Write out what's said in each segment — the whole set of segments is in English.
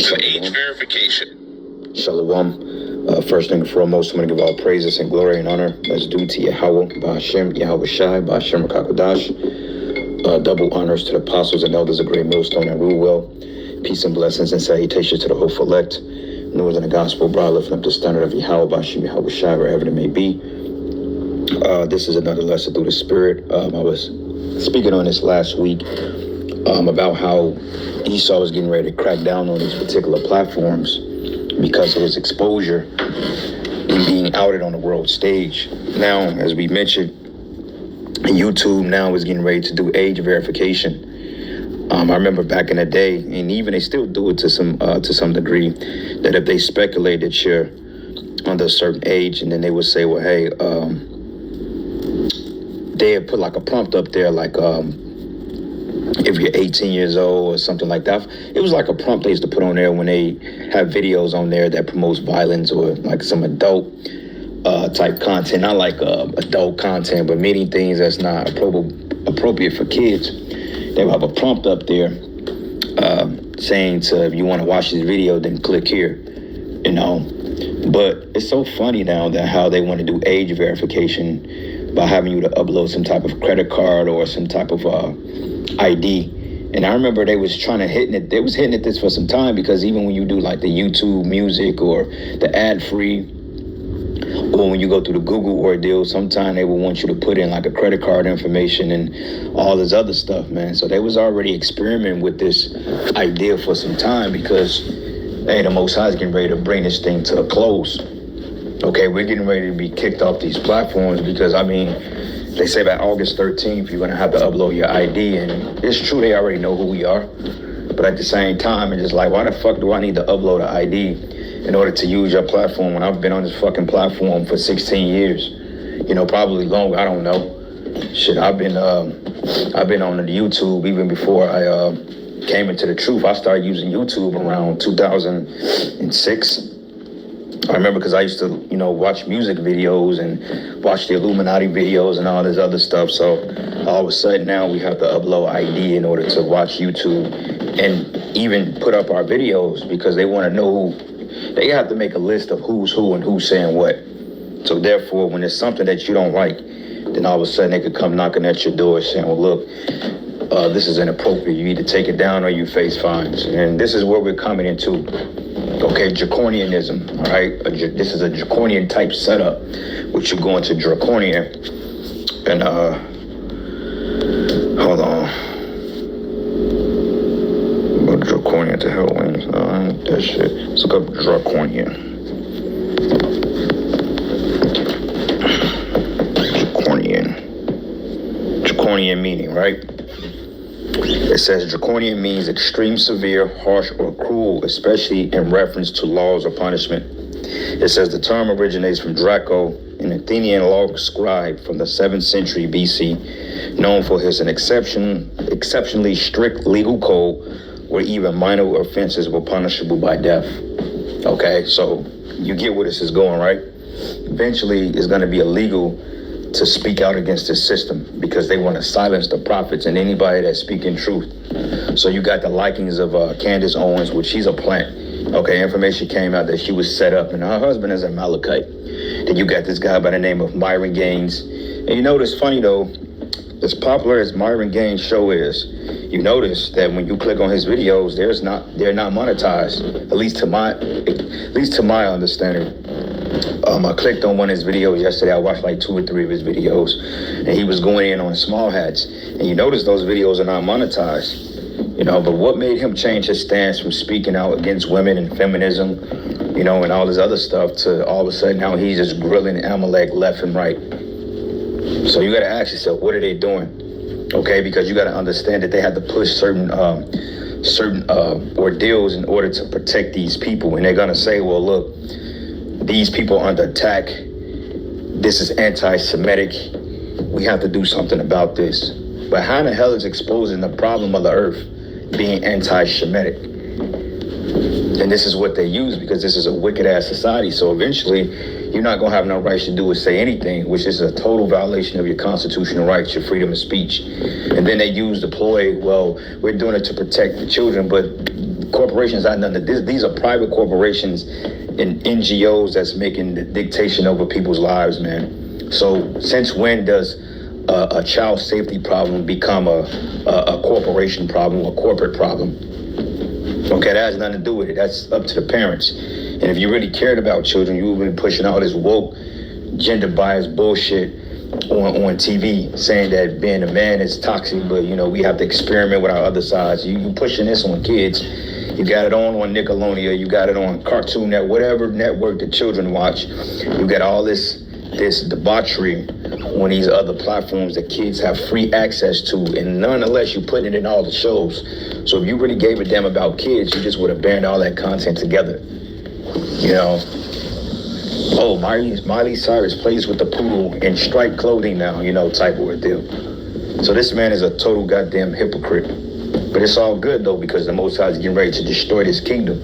to age verification. Shalom. First and foremost, I'm going to give all praises and glory and honor as due to Yahweh, Ba'ashem, Yahweh Shai, Ba'ashem Rakakodash. Double honors to the apostles and elders of Great Millstone and Rule Well. Peace and blessings and salutations to the hopeful elect. Northern the gospel, broad lifting up the standard of Yahweh, Ba'ashem, Yahweh Shai, wherever it may be. This is another lesson through the Spirit. I was speaking on this last week about how Esau was getting ready to crack down on these particular platforms because of his exposure and being outed on the world stage. Now, as we mentioned, YouTube now is getting ready to do age verification. I remember back in the day, and even they still do it to some degree, that if they speculate that you're under a certain age, and then they would say, well, hey, they had put like a prompt up there, like if you're 18 years old or something like that. It was like a prompt they used to put on there when they have videos on there that promotes violence or like some adult type content, not like adult content, but many things that's not appropriate for kids. They will have a prompt up there saying to, if you want to watch this video, then click here, you know. But it's so funny now that how they want to do age verification by having you to upload some type of credit card or some type of ID. And I remember they was hitting at this for some time, because even when you do like the YouTube music or the ad-free, or when you go through the Google ordeal, sometimes they will want you to put in like a credit card information and all this other stuff, man. So they was already experimenting with this idea for some time, because, hey, the Most High is getting ready to bring this thing to a close. Okay, we're getting ready to be kicked off these platforms because, I mean, they say by August 13th, you're going to have to upload your ID. And it's true, they already know who we are. But at the same time, it's just like, why the fuck do I need to upload an ID in order to use your platform when I've been on this fucking platform for 16 years? You know, probably longer, I don't know. Shit, I've been on the YouTube even before I came into the truth. I started using YouTube around 2006. I remember because I used to, you know, watch music videos and watch the Illuminati videos and all this other stuff. So all of a sudden now we have to upload ID in order to watch YouTube and even put up our videos, because they want to know who. They have to make a list of who's who and who's saying what. So therefore, when there's something that you don't like, then all of a sudden they could come knocking at your door saying, well, look, this is inappropriate. You either take it down or you face fines. And this is where we're coming into. Okay, draconianism, all right? This is a draconian type setup, which you're going to draconian. And, hold on. What draconian to hell wings? No, ain't that shit. Let's look up draconian. Draconian meaning, right? It says draconian means extreme, severe, harsh, or cruel, especially in reference to laws or punishment. It says the term originates from Draco, an Athenian law scribe from the 7th century BC, known for his exceptionally strict legal code where even minor offenses were punishable by death. Okay, so you get where this is going, right? Eventually, it's going to be illegal to speak out against this system, because they want to silence the prophets and anybody that's speaking truth. So you got the likings of Candace Owens, which she's a plant. Okay, information came out that she was set up and her husband is a Malachite. Then you got this guy by the name of Myron Gaines. And you know what's funny though, as popular as Myron Gaines' show is, you notice that when you click on his videos, they're not monetized, at least to my understanding. I clicked on one of his videos yesterday. I watched like 2 or 3 of his videos, and he was going in on small hats. And you notice those videos are not monetized, you know. But what made him change his stance from speaking out against women and feminism, you know, and all this other stuff, to all of a sudden now he's just grilling Amalek left and right? So you got to ask yourself, what are they doing? Okay, because you got to understand that they had to push certain ordeals in order to protect these people, and they're gonna say, well, look, these people are under attack. This is anti-Semitic. We have to do something about this. But how in the hell is exposing the problem of the earth being anti-Semitic? And this is what they use, because this is a wicked ass society. So eventually you're not going to have no rights to do or say anything, which is a total violation of your constitutional rights, your freedom of speech. And then they use the ploy, well, we're doing it to protect the children, but corporations are nothing. These are private corporations and NGOs that's making the dictation over people's lives, man. So since when does a child safety problem become a corporation problem, a corporate problem? Okay, that has nothing to do with it. That's up to the parents. And if you really cared about children, you would be pushing all this woke, gender biased bullshit on TV, saying that being a man is toxic, but we have to experiment with our other sides. You pushing this on kids. You got it on Nickelodeon, you got it on Cartoon Network, whatever network the children watch. You got all this debauchery on these other platforms that kids have free access to, and nonetheless you putting it in all the shows. So if you really gave a damn about kids, you just would have banned all that content together. Oh, Miley Cyrus plays with the poodle in striped clothing now, type of a deal. So this man is a total goddamn hypocrite. But it's all good, though, because the Most High is getting ready to destroy this kingdom.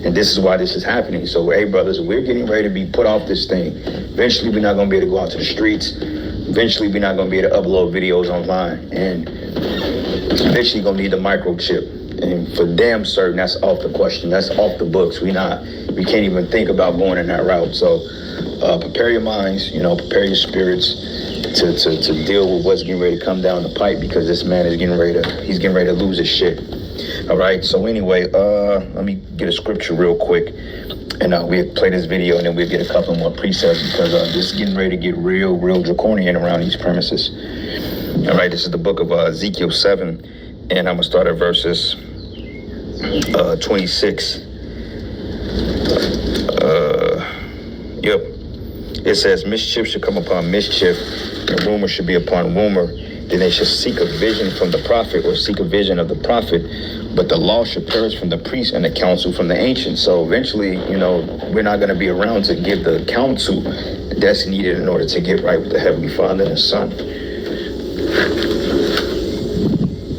And this is why this is happening. So, hey, brothers, we're getting ready to be put off this thing. Eventually, we're not going to be able to go out to the streets. Eventually, we're not going to be able to upload videos online. And eventually, going to need the microchip. And for damn certain, that's off the question. That's off the books. We can't even think about going in that route. So prepare your minds, prepare your spirits to deal with what's getting ready to come down the pipe, because this man is getting ready to lose his shit. All right. So anyway, let me get a scripture real quick, and we'll play this video, and then we'll get a couple more precepts, because this is getting ready to get real draconian around these premises. All right. This is the book of Ezekiel 7. And I'm going to start at verses 26. It says, mischief should come upon mischief, and rumor should be upon rumor. Then they should seek a vision from the prophet, or seek a vision of the prophet. But the law should perish from the priest, and the counsel from the ancients. So eventually, we're not going to be around to give the counsel that's needed in order to get right with the Heavenly Father and the Son.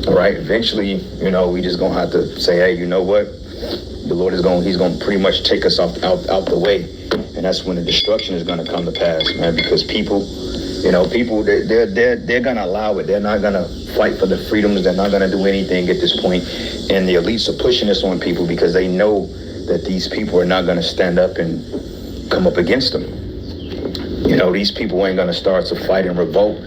All right, eventually, we just gonna have to say, hey, you know what? The Lord he's gonna pretty much take us out the way, and that's when the destruction is gonna come to pass, man. Because people, they're gonna allow it. They're not gonna fight for the freedoms. They're not gonna do anything at this point. And the elites are pushing this on people because they know that these people are not gonna stand up and come up against them. These people ain't gonna start to fight and revolt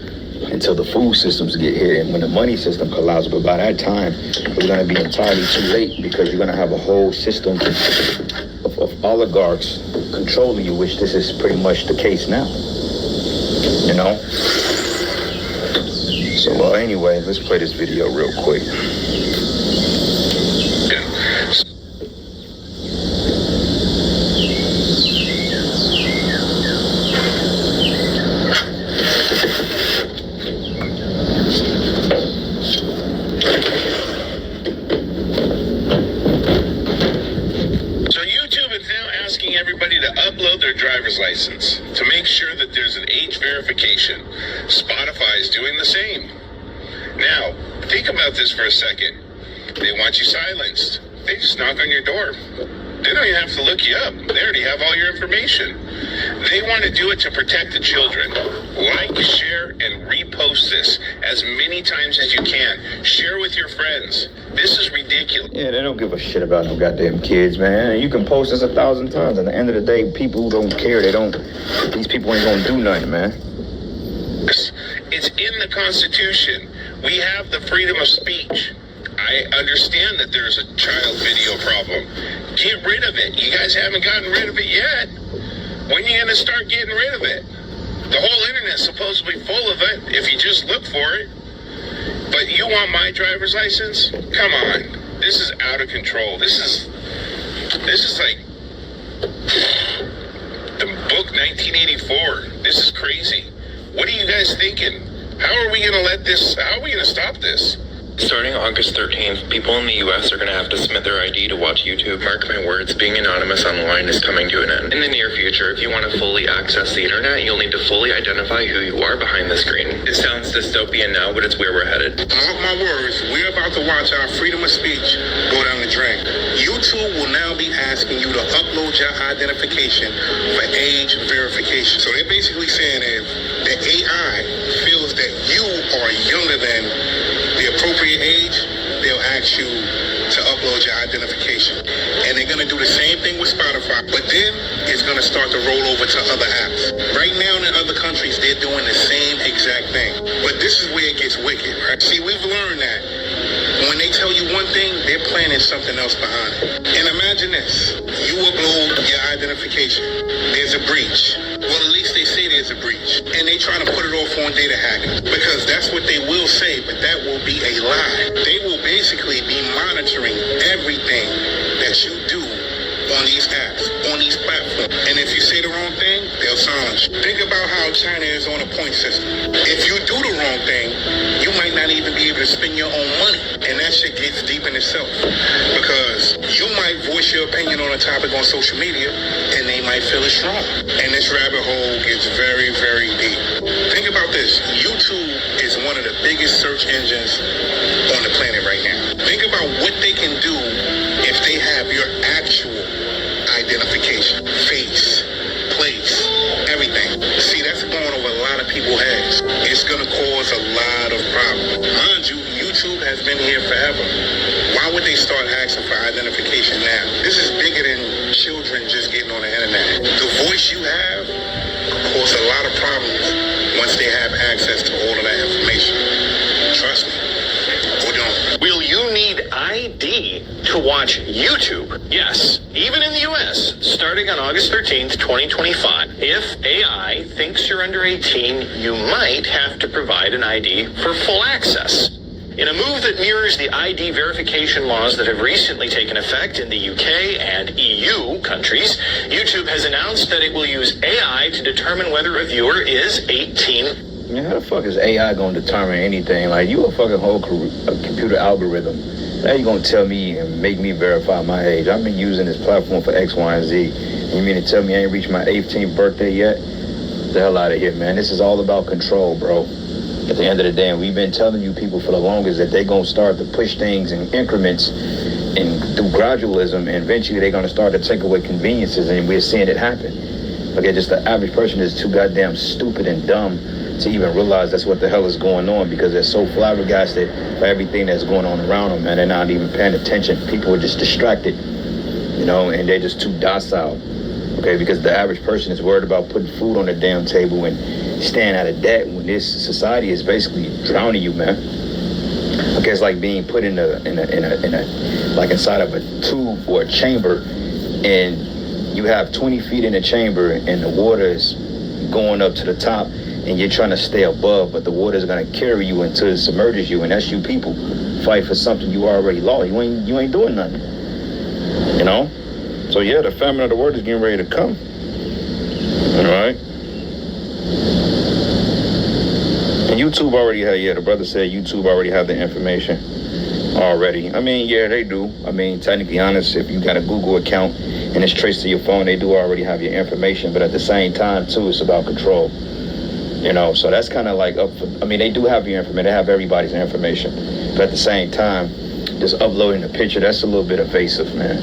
until the food systems get hit and when the money system collapses. But by that time, it's going to be entirely too late, because you're going to have a whole system of oligarchs controlling you, which this is pretty much the case now. So anyway, let's play this video real quick. Upload their driver's license to make sure that there's an age verification. Spotify is doing the same. Now, think about this for a second. They want you silenced. They just knock on your door. They don't even have to look you up. They already have all your information. They want to do it to protect the children. Like, share, and repost this as many times as you can. Share with your friends. This is ridiculous. Yeah, they don't give a shit about no goddamn kids, man. You can post this 1,000 times. At the end of the day, people don't care. These people ain't gonna do nothing, man. It's in the Constitution. We have the freedom of speech. I understand that there's a child video problem. Get rid of it. You guys haven't gotten rid of it yet. When are you going to start getting rid of it? The whole internet's supposedly full of it if you just look for it. But you want my driver's license? Come on. This is out of control. This is like the book 1984. This is crazy. What are you guys thinking? How are we going to stop this? Starting August 13th, people in the U.S. are going to have to submit their ID to watch YouTube. Mark my words, being anonymous online is coming to an end. In the near future, if you want to fully access the internet, you'll need to fully identify who you are behind the screen. It sounds dystopian now, but it's where we're headed. Mark my words, we're about to watch our freedom of speech go down the drain. YouTube will now be asking you to upload your identification for age verification. So they're basically saying if the AI feels that you are younger than the appropriate age, they'll they'll ask you to upload your identification. And they're going to do the same thing with Spotify, but then it's going to start to roll over to other apps. Right now in other countries, they're doing the same exact thing. But this is where it gets wicked, right? See, we've learned that when they tell you one thing, they're planning something else behind it. And imagine this. You upload your identification. There's a breach. Well, at least they say there's a breach. And they try to put it off on data hacking. Because that's what they will say, but that will be a lie. They will basically be monitoring everything that you do on these apps, on these platforms. And if you say the wrong thing, they'll silence you. Think about how China is on a point system. If you do the wrong thing, you might not even be able to spend your own money. And that shit gets deep in itself. Because you might voice your opinion on a topic on social media, and they might feel it's wrong. And this rabbit hole gets very, very deep. Think about this. YouTube is one of the biggest search engines on the planet right now. Think about what they can do if they have your actual identification, face, place, everything. See, that's going over a lot of people's heads. It's going to cause a lot of problems. Mind you, YouTube has been here forever. Why would they start asking for identification now? This is bigger than children just getting on the internet. The voice you have could cause a lot of problems once they have access to all of that information. Trust me. Or don't. Will you need ID to watch YouTube? Yes, even in the US, starting on August 13th, 2025. If AI thinks you're under 18, you might have to provide an ID for full access. In a move that mirrors the ID verification laws that have recently taken effect in the UK and EU countries, YouTube has announced that it will use AI to determine whether a viewer is 18. Man, how the fuck is AI gonna determine anything? Like, you a fucking whole computer algorithm. Now you gonna tell me and make me verify my age? I've been using this platform for X, Y, and Z. You mean to tell me I ain't reached my 18th birthday yet? Get the hell out of here, man. This is all about control, bro. At the end of the day, and we've been telling you people for the longest that they're gonna start to push things in increments and through gradualism, and eventually they're gonna start to take away conveniences, and we're seeing it happen. Okay, just the average person is too goddamn stupid and dumb to even realize that's what the hell is going on, because they're so flabbergasted by everything that's going on around them, and they're not even paying attention. People are just distracted, you know, and they're just too docile. Okay, because the average person is worried about putting food on the damn table and staying out of debt when this society is basically drowning you, man. Okay, it's like being put in a like inside of a tube or a chamber, and you have 20 feet in the chamber, and the water is going up to the top, and you're trying to stay above, but the water is gonna carry you until it submerges you, and that's you people fight for something you already lost. You ain't doing nothing, you know. So yeah, the famine of the word is getting ready to come. All right. And YouTube already had, the brother said YouTube already have the information already. I mean, yeah, they do. I mean, technically honest, if you got a Google account and it's traced to your phone, they do already have your information. But at the same time, too, it's about control. You know, so that's kind of like up for, I mean, they do have your information. They have everybody's information. But at the same time, just uploading a picture, that's a little bit evasive, man.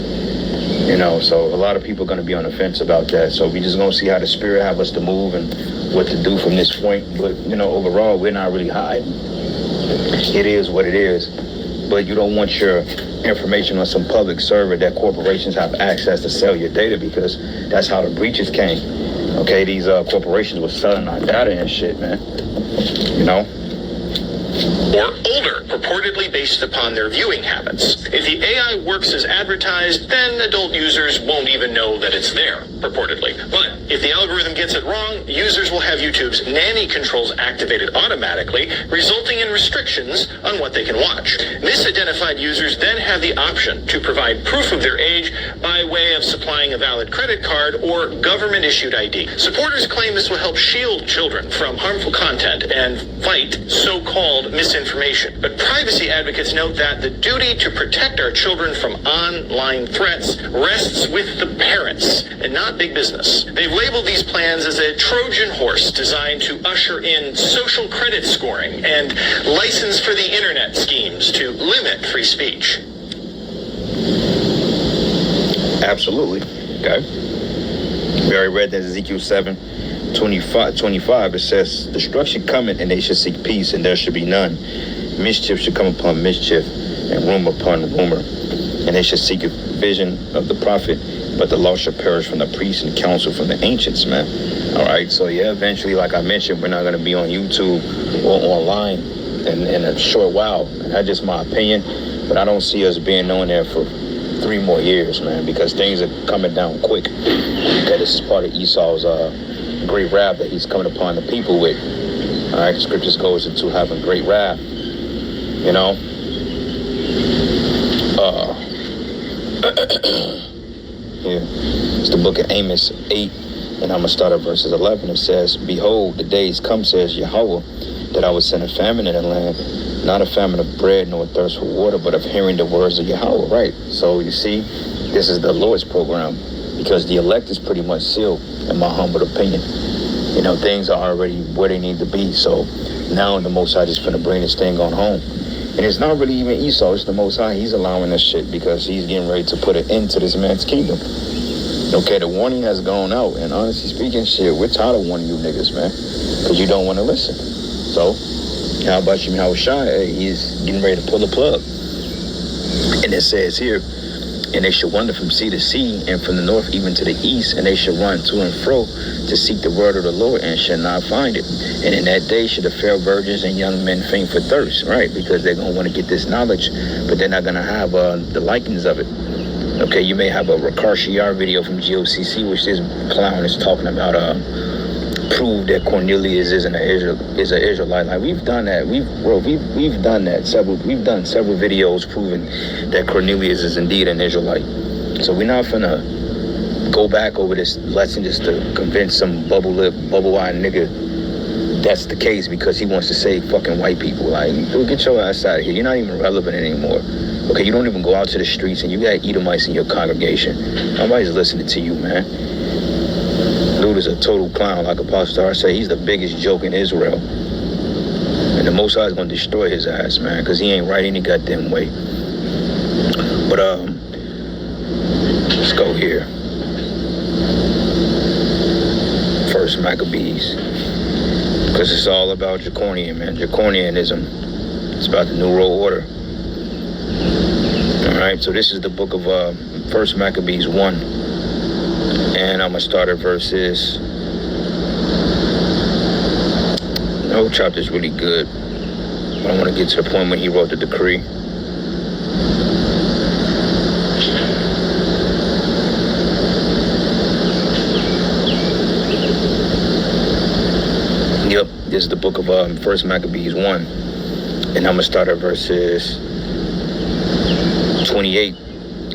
You know, so a lot of people are going to be on the fence about that. So we just going to see how the spirit have us to move and what to do from this point. But, you know, overall, we're not really hiding. It is what it is. But you don't want your information on some public server that corporations have access to sell your data, because that's how the breaches came. Okay, these corporations were selling our data and shit, man. You know? Or older, purportedly based upon their viewing habits. If the AI works as advertised, then adult users won't even know that it's there, purportedly. But if the algorithm gets it wrong, users will have YouTube's nanny controls activated automatically, resulting in restrictions on what they can watch. Misidentified users then have the option to provide proof of their age by way of supplying a valid credit card or government-issued ID. Supporters claim this will help shield children from harmful content and fight so-called misinformation. But privacy advocates note that the duty to protect our children from online threats rests with the parents and not big business. They've labeled these plans as a Trojan horse designed to usher in social credit scoring and license for the internet schemes to limit free speech. Absolutely. Okay. We already read that Ezekiel 7:25. It says, destruction cometh, and they should seek peace, and there should be none. Mischief should come upon mischief, and rumor upon rumor. And they should seek a vision of the prophet, but the law shall perish from the priests and counsel from the ancients, man. All right, so yeah, eventually, like I mentioned, we're not going to be on YouTube or online in a short while. And that's just my opinion, but I don't see us being on there for 3 more years, man, because things are coming down quick. Okay, this is part of Esau's great wrath that he's coming upon the people with. All right, the scriptures goes into having great wrath, you know. Yeah, it's the book of Amos 8, and I'm going to start at verses 11. It says, "Behold, the days come, says Yahweh, that I will send a famine in the land, not a famine of bread nor a thirst for water, but of hearing the words of Yahweh." Right, so you see, this is the Lord's program, because the elect is pretty much sealed, in my humble opinion. You know, things are already where they need to be, so now the Most High just finna bring this thing on home. And it's not really even Esau, it's the Most High. He's allowing this shit because he's getting ready to put an end to this man's kingdom. Okay, the warning has gone out, and honestly speaking, shit, we're tired of warning you niggas, man, because you don't want to listen. So, how about you, Shai? He's getting ready to pull the plug. And it says here, "And they shall wander from sea to sea, and from the north even to the east, and they shall run to and fro to seek the word of the Lord, and shall not find it. And in that day shall the fair virgins and young men faint for thirst," right? Because they're going to want to get this knowledge, but they're not going to have the likings of it. Okay, you may have a Rakar Shiar video from GOCC, which this clown is talking about, prove that Cornelius is an Israelite. Like, we've done that. We've done that. We've done several videos proving that Cornelius is indeed an Israelite. So we're not finna go back over this lesson just to convince some bubble-eyed nigga that's the case because he wants to save fucking white people. Like, dude, get your ass out of here. You're not even relevant anymore. Okay, you don't even go out to the streets, and you got Edomites in your congregation. Nobody's listening to you, man. Dude is a total clown, like Apostle Star say. He's the biggest joke in Israel. And the Most High is going to destroy his ass, man, because he ain't right any goddamn way. But, let's go here. First Maccabees. Because it's all about Draconian, man. Draconianism. It's about the New World Order. Alright, so this is the book of First Maccabees 1. And I'm going to start at verses... The whole chapter is really good. But I want to get to the point when he wrote the decree. Yep, this is the book of First Maccabees 1. And I'm going to start at verses 28.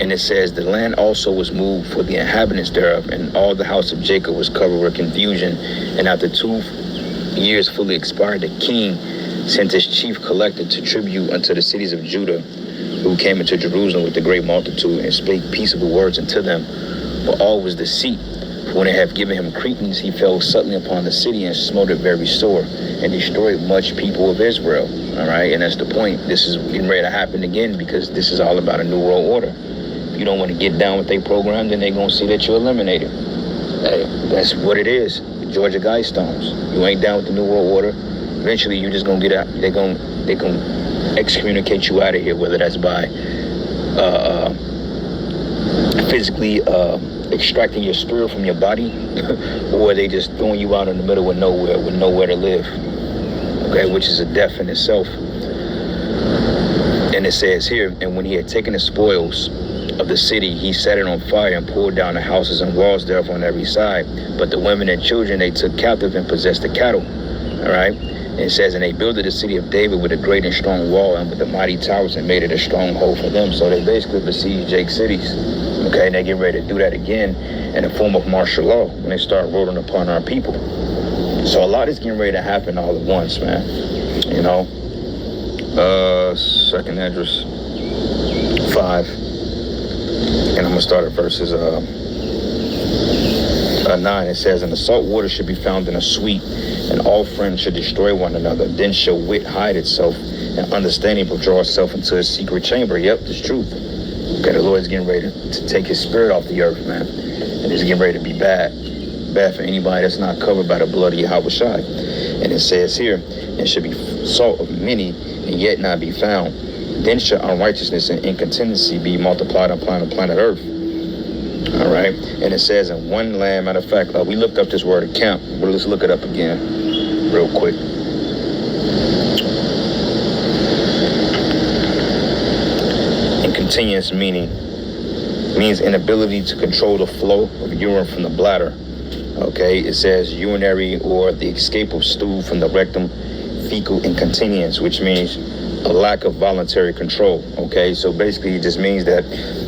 And it says, "The land also was moved for the inhabitants thereof, and all the house of Jacob was covered with confusion. And after 2 years fully expired, the king sent his chief collector to tribute unto the cities of Judah, who came into Jerusalem with a great multitude, and spake peaceable words unto them. But all was deceit. For when they have given him cretins, he fell suddenly upon the city, and smote it very sore, and destroyed much people of Israel." All right, and that's the point. This is getting ready to happen again, because this is all about a new world order. If you don't want to get down with their program, then they're going to see that you're eliminated. Hey, that's what it is. Georgia Guidestones. You ain't down with the New World Order. Eventually, you're just going to get out. They're going to excommunicate you out of here, whether that's by physically extracting your spirit from your body, or they just throwing you out in the middle of nowhere with nowhere to live. Okay, which is a death in itself. And it says here, "And when he had taken the spoils of the city, he set it on fire and pulled down the houses and walls thereof on every side. But the women and children they took captive and possessed the cattle." All right. And it says, "And they builded the city of David with a great and strong wall and with the mighty towers, and made it a stronghold for them." So they basically besieged Jake's cities. Okay, and they get ready to do that again in the form of martial law when they start rolling upon our people. So a lot is getting ready to happen all at once, man. You know. Second address 5. And I'm going to start at verses 9. It says, "And the salt water should be found in a sweet, and all friends should destroy one another. Then shall wit hide itself, and understanding withdraw itself into a secret chamber." Yep, it's truth. Okay, the Lord's getting ready to take his spirit off the earth, man. And it's getting ready to be bad. Bad for anybody that's not covered by the blood of Yahweh Shai. And it says here, "And should be salt of many, and yet not be found. then shall unrighteousness and incontinency be multiplied upon the planet Earth. All right, and it says in one land. Matter of fact, we looked up this word account, but let's look it up again, real quick. Incontinence means inability to control the flow of urine from the bladder. Okay, it says urinary or the escape of stool from the rectum, fecal incontinence, which means a lack of voluntary control. Okay, so basically it just means that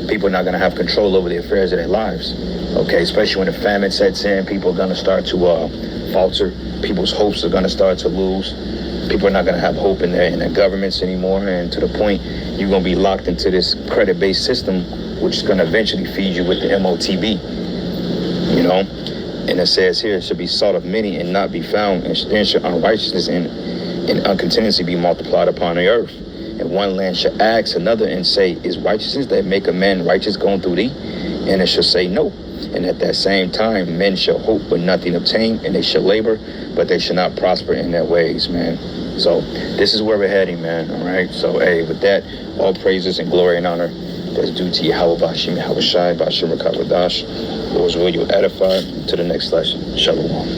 people are not going to have control over the affairs of their lives. Okay, especially when the famine sets in, people are going to start to falter. People's hopes are going to start to lose. People are not going to have hope in their governments anymore, and to the point you're going to be locked into this credit-based system, which is going to eventually feed you with the MOTB. You know, and it says here, it should be sought of many and not be found, and then should unrighteousness and uncontinency be multiplied upon the earth. And one land shall ask another and say, is righteousness that make a man righteous going through thee? And it shall say, no. And at that same time, men shall hope but nothing obtain, and they shall labor, but they shall not prosper in their ways, man. So this is where we're heading, man. All right. So, hey, with that, all praises and glory and honor that's due to Yahweh Bashim Yahweh Shai Bashim Rakavadash. Lord's will you edify. To the next lesson. Shalom.